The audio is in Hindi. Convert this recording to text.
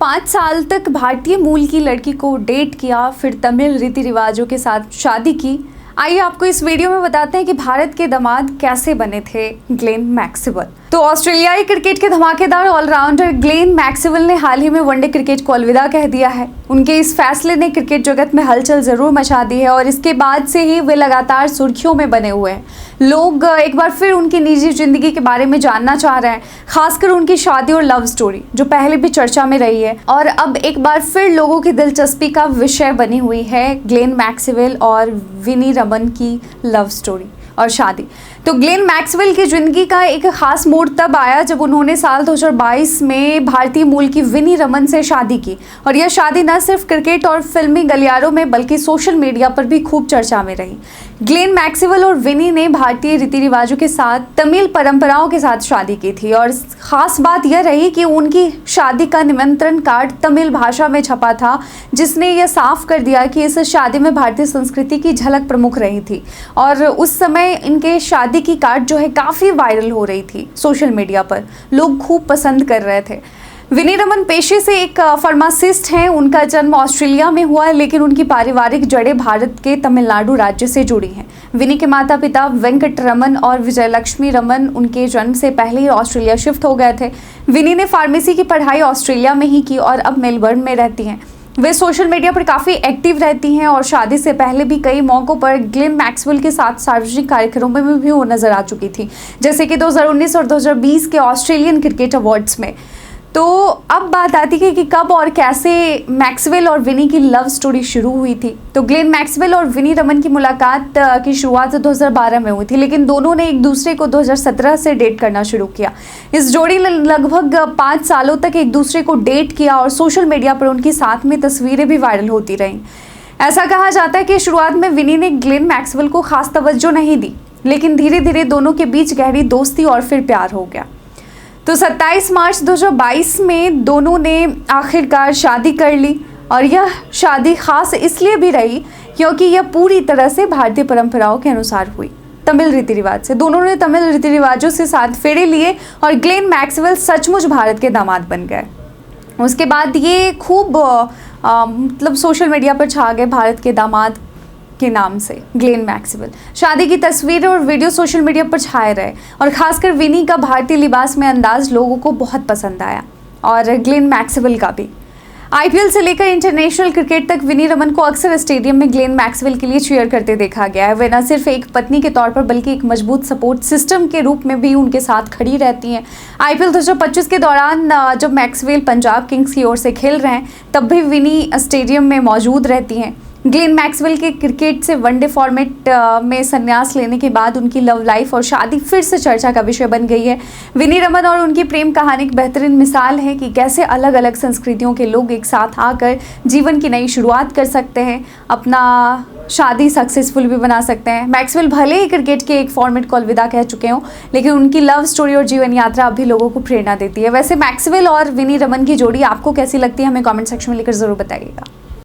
5 साल तक भारतीय मूल की लड़की को डेट किया, फिर तमिल रीति रिवाजों के साथ शादी की। आइए आपको इस वीडियो में बताते हैं कि भारत के दामाद कैसे बने थे ग्लेन मैक्सवेल। तो ऑस्ट्रेलियाई क्रिकेट के धमाकेदार ऑलराउंडर ग्लेन मैक्सवेल ने हाल ही में वनडे क्रिकेट को अलविदा कह दिया है। उनके इस फैसले ने क्रिकेट जगत में हलचल जरूर मचा दी है और इसके बाद से ही वे लगातार सुर्खियों में बने हुए हैं। लोग एक बार फिर उनकी निजी जिंदगी के बारे में जानना चाह रहे हैं, खासकर उनकी शादी और लव स्टोरी जो पहले भी चर्चा में रही है और अब एक बार फिर लोगों की दिलचस्पी का विषय बनी हुई है ग्लेन मैक्सवेल और विनी रमन की लव स्टोरी और शादी। तो ग्लेन मैक्सवेल की जिंदगी का एक खास मोड़ तब आया जब उन्होंने साल 2022 में भारतीय मूल की विनी रमन से शादी की और यह शादी न सिर्फ क्रिकेट और फिल्मी गलियारों में बल्कि सोशल मीडिया पर भी खूब चर्चा में रही। ग्लेन मैक्सवेल और विनी ने भारतीय रीति रिवाजों के साथ तमिल परंपराओं के साथ शादी की थी और खास बात यह रही कि उनकी शादी का निमंत्रण कार्ड तमिल भाषा में छपा था, जिसने यह साफ कर दिया कि इस शादी में भारतीय संस्कृति की झलक प्रमुख रही थी। और उस समय इनके शादी की कार्ड जो है काफ़ी वायरल हो रही थी सोशल मीडिया पर, लोग खूब पसंद कर रहे थे। विनी रमन पेशे से एक फार्मासिस्ट हैं। उनका जन्म ऑस्ट्रेलिया में हुआ है, लेकिन उनकी पारिवारिक जड़ें भारत के तमिलनाडु राज्य से जुड़ी हैं। विनी के माता पिता वेंकट रमन और विजयलक्ष्मी रमन उनके जन्म से पहले ही ऑस्ट्रेलिया शिफ्ट हो गए थे। विनी ने फार्मेसी की पढ़ाई ऑस्ट्रेलिया में ही की और अब मेलबर्न में रहती हैं। वे सोशल मीडिया पर काफ़ी एक्टिव रहती हैं और शादी से पहले भी कई मौक़ों पर ग्लेन मैक्सवेल के साथ सार्वजनिक कार्यक्रमों में भी वो नजर आ चुकी थी, जैसे कि 2019 और 2020 के ऑस्ट्रेलियन क्रिकेट अवार्ड्स में। तो अब बात आती है कि कब और कैसे मैक्सवेल और विनी की लव स्टोरी शुरू हुई थी। तो ग्लेन मैक्सवेल और विनी रमन की मुलाकात की शुरुआत 2012 में हुई थी, लेकिन दोनों ने एक दूसरे को 2017 से डेट करना शुरू किया। इस जोड़ी ने लगभग 5 सालों तक एक दूसरे को डेट किया और सोशल मीडिया पर उनकी साथ में तस्वीरें भी वायरल होती रहीं। ऐसा कहा जाता है कि शुरुआत में विनी ने ग्लेन मैक्सवेल को खास तवज्जो नहीं दी, लेकिन धीरे धीरे दोनों के बीच गहरी दोस्ती और फिर प्यार हो गया। तो 27 मार्च 2022 में दोनों ने आखिरकार शादी कर ली और यह शादी खास इसलिए भी रही क्योंकि यह पूरी तरह से भारतीय परंपराओं के अनुसार हुई, तमिल रीति रिवाज से। दोनों ने तमिल रीति रिवाजों से 7 फेरे लिए और ग्लेन मैक्सवेल सचमुच भारत के दामाद बन गए। उसके बाद ये खूब मतलब सोशल मीडिया पर छा गए भारत के दामाद के नाम से ग्लेन मैक्सवेल। शादी की तस्वीरें और वीडियो सोशल मीडिया पर छाए रहे और खासकर विनी का भारतीय लिबास में अंदाज लोगों को बहुत पसंद आया और ग्लेन मैक्सवेल का भी। आईपीएल से लेकर इंटरनेशनल क्रिकेट तक विनी रमन को अक्सर स्टेडियम में ग्लेन मैक्सवेल के लिए चीयर करते देखा गया है। वे न सिर्फ एक पत्नी के तौर पर बल्कि एक मजबूत सपोर्ट सिस्टम के रूप में भी उनके साथ खड़ी रहती हैं। आईपीएल 2025 के दौरान जब मैक्सवेल पंजाब किंग्स की ओर से खेल रहे हैं तब भी विनी स्टेडियम में मौजूद रहती हैं। ग्लेन मैक्सवेल के क्रिकेट से वनडे फॉर्मेट में संन्यास लेने के बाद उनकी लव लाइफ और शादी फिर से चर्चा का विषय बन गई है। विनी रमन और उनकी प्रेम कहानी एक बेहतरीन मिसाल है कि कैसे अलग अलग संस्कृतियों के लोग एक साथ आकर जीवन की नई शुरुआत कर सकते हैं, अपना शादी सक्सेसफुल भी बना सकते हैं। मैक्सवेल भले ही क्रिकेट के एक फॉर्मेट को अलविदा कह चुके हों, लेकिन उनकी लव स्टोरी और जीवन यात्रा अभी लोगों को प्रेरणा देती है। वैसे मैक्सवेल और विनी रमन की जोड़ी आपको कैसी लगती है, हमें कमेंट सेक्शन में लिखकर ज़रूर बताइएगा।